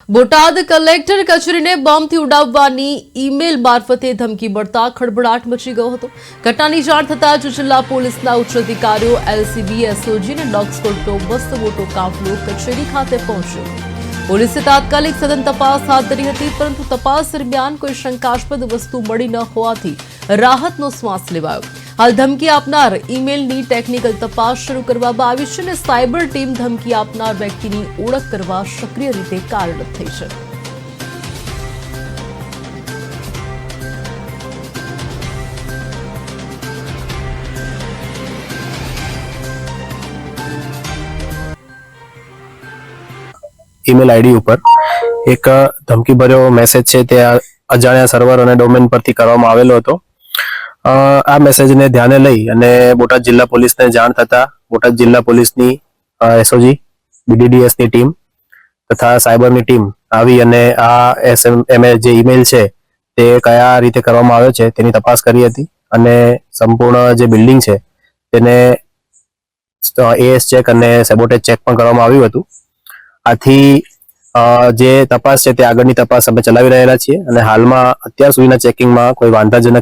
Botad collector કચેરીને બોમ્બથી ઉડાવવાની email મારફતે ધમકી મળતા ખળભળાટ મચી ગયો હતો। ઘટનાની જાણ થતાં જ જિલ્લા પોલીસના ઉચ્ચ અધિકારીઓ, એલસીબી, એસઓજી અને ડોગ સ્ક્વોડનો મસ્ત મોટો કાફલો કચેરી ખાતે પહોંચ્યો। પોલીસે તાત્કાલિક સઘન તપાસ હાથ ધરી હતી, પરંતુ તપાસ દરમિયાન કોઈ શંકાસ્પદ વસ્તુ મળી ન હોવાથી રાહતનો શ્વાસ લેવાયો। હાલ ધમકી આપનાર ઈમેલની ટેકનિકલ તપાસ શરૂ કરવામાં આવી છે અને સાયબર ટીમ ધમકી આપનાર વ્યક્તિની ઓળખ કરવા સક્રિય રીતે કાર્યરત થઈ છે। ईमेल आईडी ઉપર એક ધમકીભર્યો મેસેજ છે તે અજાણ્યા સર્વર અને ડોમેન પરથી કરવામાં આવેલો હતો। આ મેસેજને ધ્યાને લઈ અને બોટાદ જિલ્લા પોલીસને જાણ થતા બોટાદ જિલ્લા પોલીસની એસઓજી, બીડીડીએસની ટીમ તથા સાયબરની ટીમ આવી અને આ જે ઈમેલ છે તે કયા રીતે કરવામાં આવ્યો છે તેની તપાસ કરી હતી અને સંપૂર્ણ જે બિલ્ડિંગ છે તેને એએસ ચેક અને સેબોટેજ ચેક પણ કરવામાં આવ્યું હતું। આથી જે તપાસ છે તે આગળની તપાસ અમે ચલાવી રહેલા છીએ અને હાલમાં અત્યાર સુધીના ચેકિંગમાં કોઈ વાંધાજનક